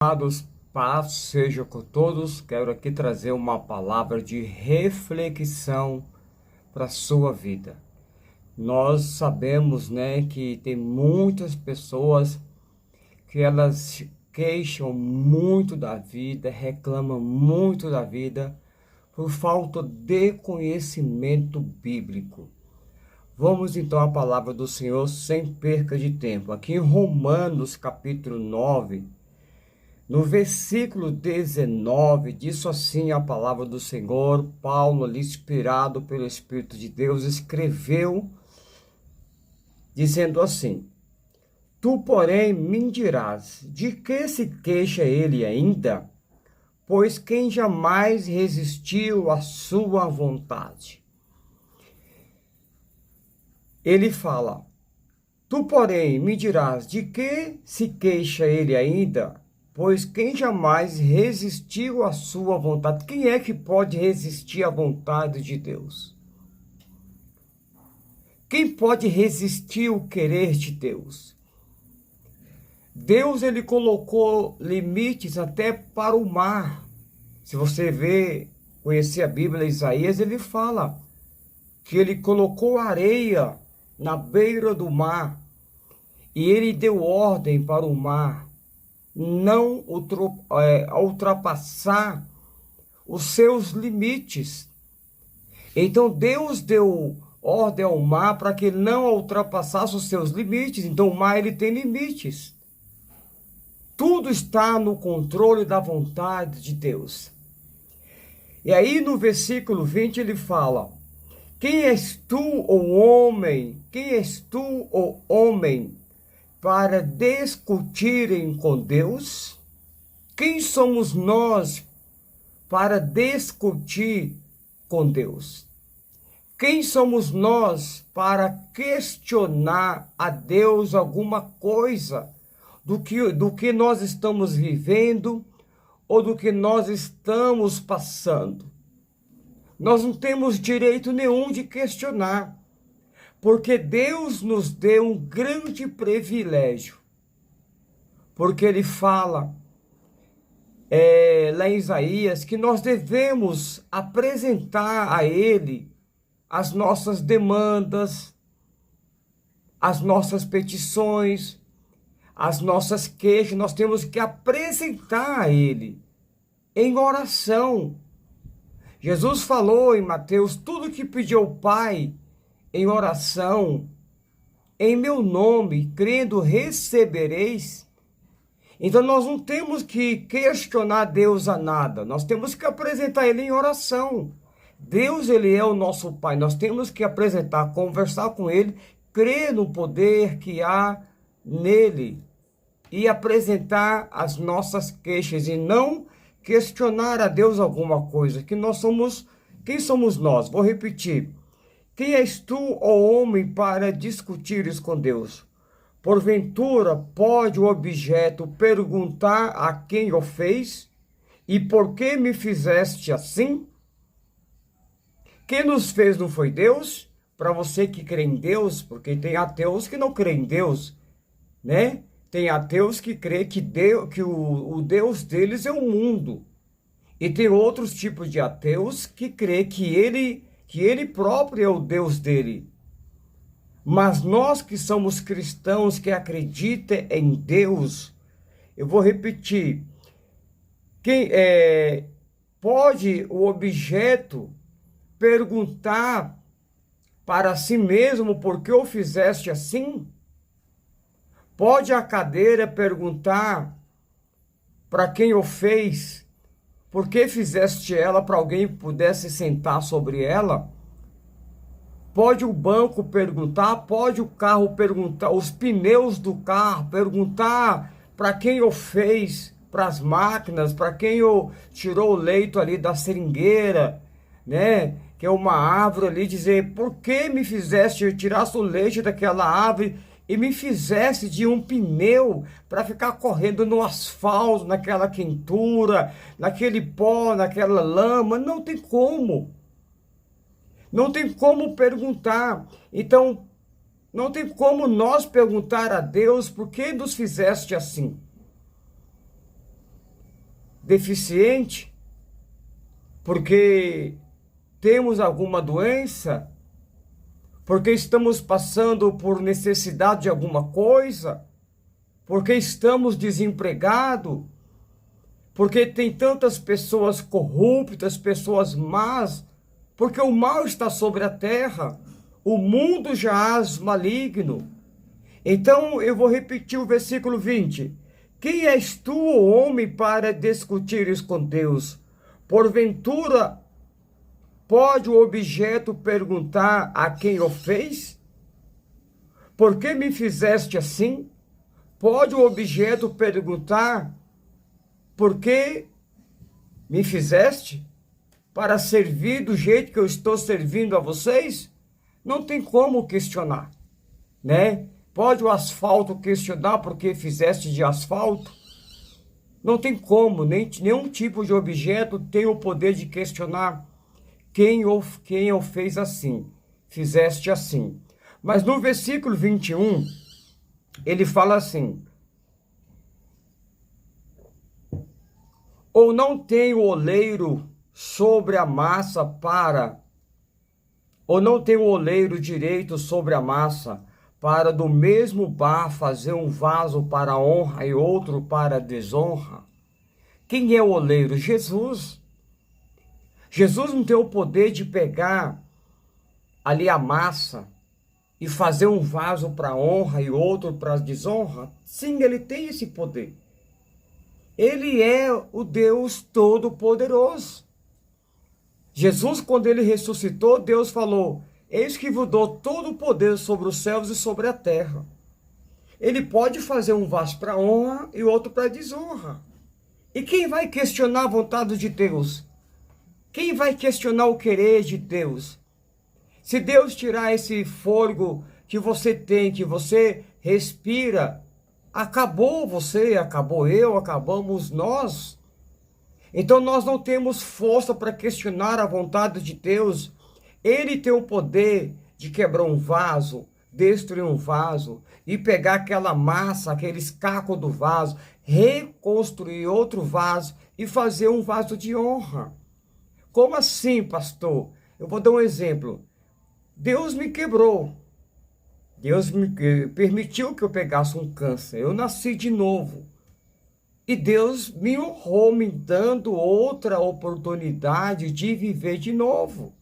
Amados, paz seja com todos. Quero aqui trazer uma palavra de reflexão para a sua vida. Nós sabemos, que tem muitas pessoas que elas queixam muito da vida, reclamam muito da vida por falta de conhecimento bíblico. Vamos então à palavra do Senhor sem perca de tempo. Aqui em Romanos capítulo 9, no versículo 19, diz assim a palavra do Senhor. Paulo, ali inspirado pelo Espírito de Deus, escreveu, dizendo assim: Tu, porém, me dirás, de que se queixa ele ainda? Pois quem jamais resistiu à sua vontade? Ele fala: Tu, porém, me dirás, de que se queixa ele ainda? Pois quem jamais resistiu à sua vontade? Quem é que pode resistir à vontade de Deus? Quem pode resistir o querer de Deus? Deus, ele colocou limites até para o mar. Se você conhecer a Bíblia, Isaías, ele fala que ele colocou areia na beira do mar e ele deu ordem para o mar não ultrapassar os seus limites. Então Deus deu ordem ao mar para que ele não ultrapassasse os seus limites. Então o mar, ele tem limites. Tudo está no controle da vontade de Deus. E aí no versículo 20 ele fala: Quem és tu, ó homem? Quem és tu, ó homem, para discutirem com Deus? Quem somos nós para discutir com Deus? Quem somos nós para questionar a Deus alguma coisa do que nós estamos vivendo ou do que nós estamos passando? Nós não temos direito nenhum de questionar, porque Deus nos deu um grande privilégio. Porque ele fala lá em Isaías que nós devemos apresentar a ele as nossas demandas, as nossas petições, as nossas queixas. Nós temos que apresentar a ele em oração. Jesus falou em Mateus: tudo que pediu ao Pai em oração, em meu nome, crendo, recebereis. Então nós não temos que questionar Deus a nada, nós temos que apresentar Ele em oração. Deus, Ele é o nosso Pai, nós temos que apresentar, conversar com Ele, crer no poder que há nele e apresentar as nossas queixas e não questionar a Deus alguma coisa. Quem somos nós? Vou repetir. Quem és tu, ó homem, para discutires com Deus? Porventura, pode o objeto perguntar a quem o fez? E por que me fizeste assim? Quem nos fez não foi Deus? Para você que crê em Deus, porque tem ateus que não creem em Deus, né? Tem ateus que crê que o Deus deles é o mundo. E tem outros tipos de ateus que crê que ele próprio é o Deus dele. Mas nós que somos cristãos, que acreditam em Deus, eu vou repetir: pode o objeto perguntar para si mesmo por que o fizeste assim? Pode a cadeira perguntar para quem o fez por que fizeste ela, para alguém pudesse sentar sobre ela? Pode o banco perguntar, pode o carro perguntar, os pneus do carro perguntar para quem o fez, para as máquinas, para quem o tirou o leito ali da seringueira, né? Que é uma árvore ali, dizer: por que me fizeste, tirasse o leite daquela árvore e me fizesse de um pneu para ficar correndo no asfalto, naquela quentura, naquele pó, naquela lama? Não tem como. Não tem como perguntar. Então, não tem como nós perguntar a Deus por que nos fizeste assim. deficiente, porque temos alguma doença, porque estamos passando por necessidade de alguma coisa, porque estamos desempregados, porque tem tantas pessoas corruptas, pessoas más, porque o mal está sobre a terra, o mundo jaz maligno. Então eu vou repetir o versículo 20. Quem és tu, homem, para discutires com Deus? Porventura, pode o objeto perguntar a quem o fez? Por que me fizeste assim? Pode o objeto perguntar, por que me fizeste? Para servir do jeito que eu estou servindo a vocês? Não tem como questionar, né? Pode o asfalto questionar por que fizeste de asfalto? Não tem como, nenhum tipo de objeto tem o poder de questionar quem o fez assim, fizeste assim. Mas no versículo 21, ele fala assim: ou não tem o oleiro sobre a massa ou não tem o oleiro direito sobre a massa, para do mesmo barro fazer um vaso para honra e outro para desonra? Quem é o oleiro? Jesus. Jesus não tem o poder de pegar ali a massa e fazer um vaso para honra e outro para desonra? Sim, ele tem esse poder. Ele é o Deus Todo-Poderoso. Jesus, quando ele ressuscitou, Deus falou: eis que vos dou todo o poder sobre os céus e sobre a terra. Ele pode fazer um vaso para honra e outro para desonra. E quem vai questionar a vontade de Deus? Quem vai questionar o querer de Deus? Se Deus tirar esse fôlego que você tem, que você respira, acabou você, acabou eu, acabamos nós. Então nós não temos força para questionar a vontade de Deus. Ele tem o poder de quebrar um vaso, destruir um vaso e pegar aquela massa, aqueles cacos do vaso, reconstruir outro vaso e fazer um vaso de honra. Como assim, pastor? Eu vou dar um exemplo. Deus me quebrou. Deus me permitiu que eu pegasse um câncer. Eu nasci de novo. E Deus me honrou, me dando outra oportunidade de viver de novo.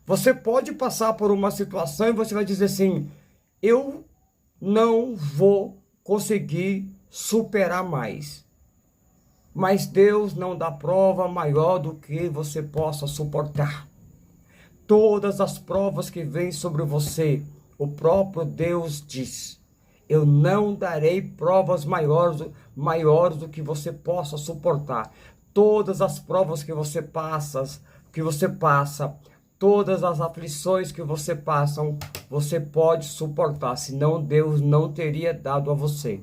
Você pode passar por uma situação e você vai dizer assim: eu não vou conseguir superar mais. Mas Deus não dá prova maior do que você possa suportar. Todas as provas que vêm sobre você, o próprio Deus diz: eu não darei provas maiores do que você possa suportar. Todas as provas que você passa, todas as aflições que você passa, você pode suportar, senão Deus não teria dado a você.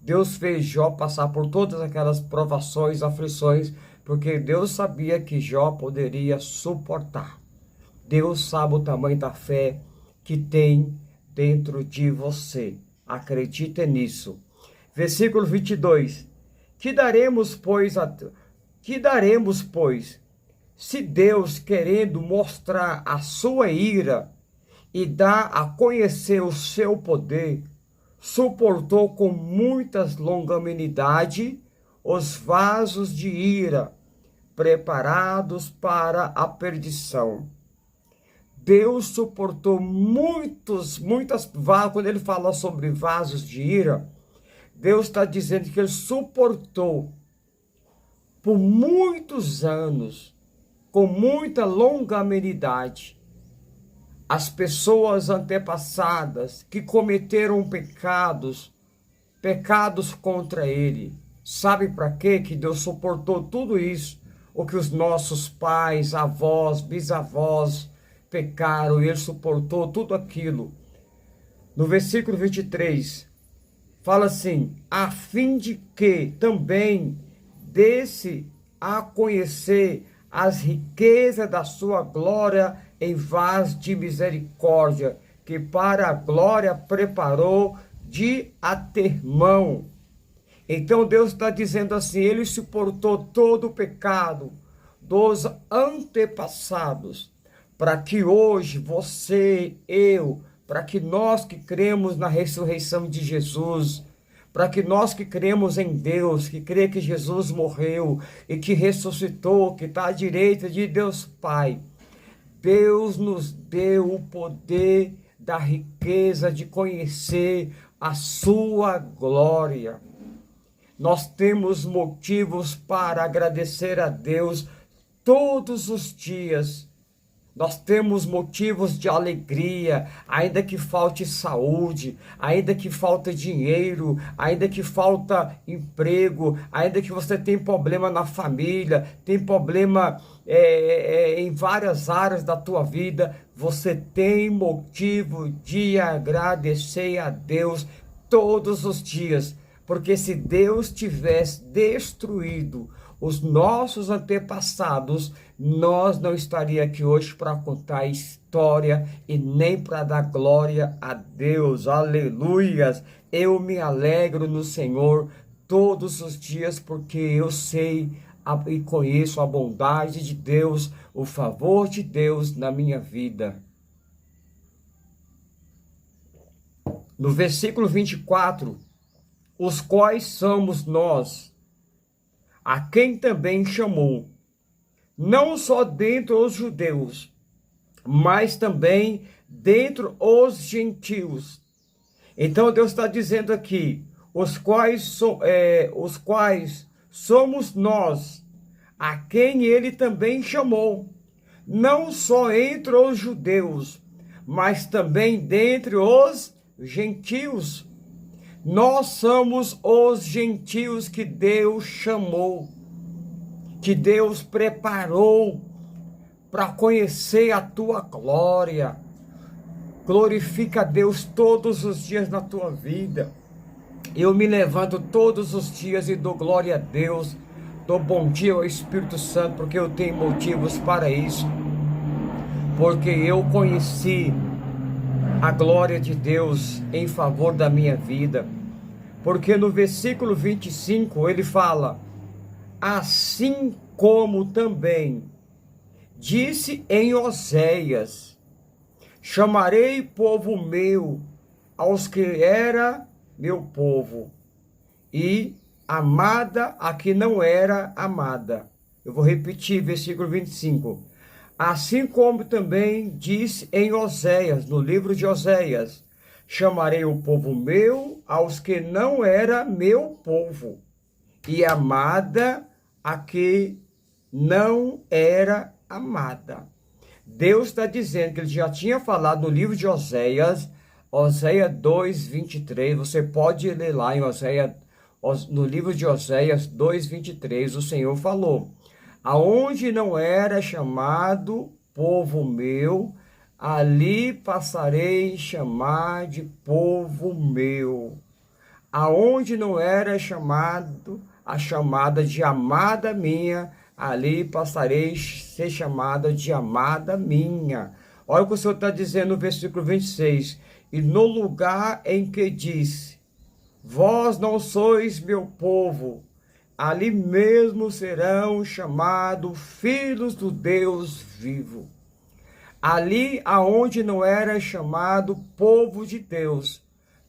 Deus fez Jó passar por todas aquelas provações, aflições, porque Deus sabia que Jó poderia suportar. Deus sabe o tamanho da fé que tem dentro de você. Acredite nisso. Versículo 22. Que daremos, pois, se Deus, querendo mostrar a sua ira e dar a conhecer o seu poder, suportou com muitas longanimidade os vasos de ira, preparados para a perdição. Deus suportou muitas vasos. Quando ele fala sobre vasos de ira, Deus está dizendo que ele suportou por muitos anos, com muita longanimidade, as pessoas antepassadas que cometeram pecados contra ele. Sabe para quê que Deus suportou tudo isso? O que os nossos pais, avós, bisavós pecaram, e ele suportou tudo aquilo. No versículo 23, fala assim: a fim de que também desse a conhecer as riquezas da sua glória em vasos de misericórdia, que para a glória preparou de antemão. Então Deus está dizendo assim, ele suportou todo o pecado dos antepassados, para que hoje você, eu, para que nós que cremos na ressurreição de Jesus, para que nós que cremos em Deus, que crê que Jesus morreu e que ressuscitou, que está à direita de Deus Pai, Deus nos deu o poder da riqueza de conhecer a sua glória. Nós temos motivos para agradecer a Deus todos os dias. Nós temos motivos de alegria, ainda que falte saúde, ainda que falte dinheiro, ainda que falta emprego, ainda que você tenha problema na família, tem problema em várias áreas da tua vida, você tem motivo de agradecer a Deus todos os dias. Porque se Deus tivesse destruído os nossos antepassados, nós não estaríamos aqui hoje para contar a história e nem para dar glória a Deus. Aleluias! Eu me alegro no Senhor todos os dias, porque eu sei e conheço a bondade de Deus, o favor de Deus na minha vida. No versículo 24, os quais somos nós, a quem também chamou, não só dentre os judeus, mas também dentre os gentios. Então Deus está dizendo aqui, os quais somos nós, a quem ele também chamou, não só entre os judeus, mas também dentre os gentios. Nós somos os gentios que Deus chamou, que Deus preparou para conhecer a tua glória. Glorifica a Deus todos os dias na tua vida. Eu me levanto todos os dias e dou glória a Deus, dou bom dia ao Espírito Santo, porque eu tenho motivos para isso. Porque eu conheci a glória de Deus em favor da minha vida. Porque no versículo 25 ele fala, assim como também disse em Oséias, chamarei povo meu aos que era meu povo, e amada a que não era amada. Eu vou repetir, versículo 25. Assim como também disse em Oséias, no livro de Oséias, chamarei o povo meu aos que não era meu povo, e amada a que não era amada. Deus está dizendo que ele já tinha falado no livro de Oséias, Oséias 2:23, você pode ler lá em Oséias, no livro de Oséias 2:23, o Senhor falou, aonde não era chamado povo meu, ali passarei chamar de povo meu. Aonde não era chamado, a chamada de amada minha, ali passarei ser chamada de amada minha. Olha o que o Senhor está dizendo no versículo 26. E no lugar em que disse, vós não sois meu povo, ali mesmo serão chamados filhos do Deus vivo. Ali aonde não era chamado povo de Deus,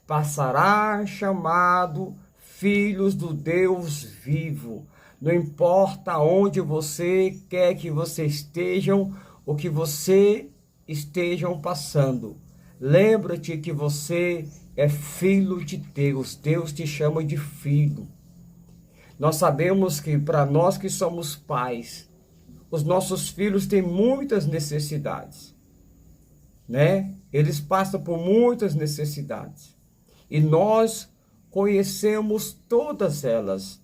passará chamado filhos do Deus vivo. Não importa onde você quer que você estejam, o que você estejam passando. Lembra-te que você é filho de Deus. Deus te chama de filho. Nós sabemos que para nós que somos pais, os nossos filhos têm muitas necessidades, né? Eles passam por muitas necessidades. E nós conhecemos todas elas.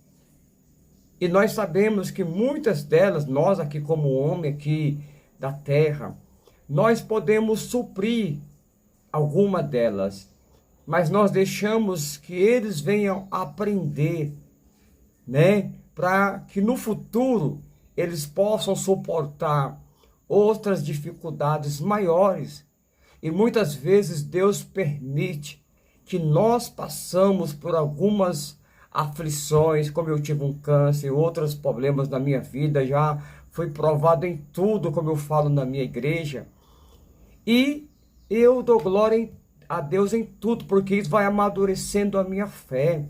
E nós sabemos que muitas delas, nós aqui como homem aqui da terra, nós podemos suprir alguma delas. Mas nós deixamos que eles venham aprender, né? Para que no futuro eles possam suportar outras dificuldades maiores. E muitas vezes Deus permite que nós passamos por algumas aflições, como eu tive um câncer, outros problemas na minha vida, já fui provado em tudo, como eu falo na minha igreja. E eu dou glória a Deus em tudo, porque isso vai amadurecendo a minha fé.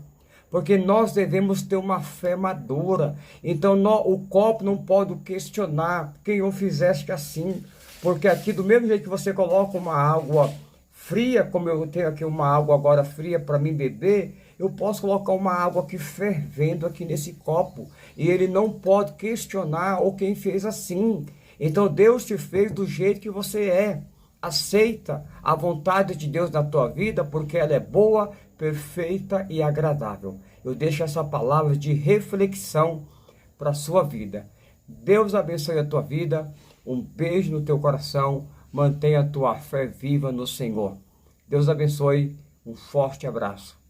Porque nós devemos ter uma fé madura. Então o copo não pode questionar quem o fizeste assim. Porque aqui, do mesmo jeito que você coloca uma água fria, como eu tenho aqui uma água agora fria para mim beber, eu posso colocar uma água aqui fervendo aqui nesse copo. E ele não pode questionar ou quem fez assim. Então Deus te fez do jeito que você é. Aceita a vontade de Deus na tua vida, porque ela é boa, perfeita e agradável. Eu deixo essa palavra de reflexão para a sua vida. Deus abençoe a tua vida. Um beijo no teu coração. Mantenha a tua fé viva no Senhor. Deus abençoe. Um forte abraço.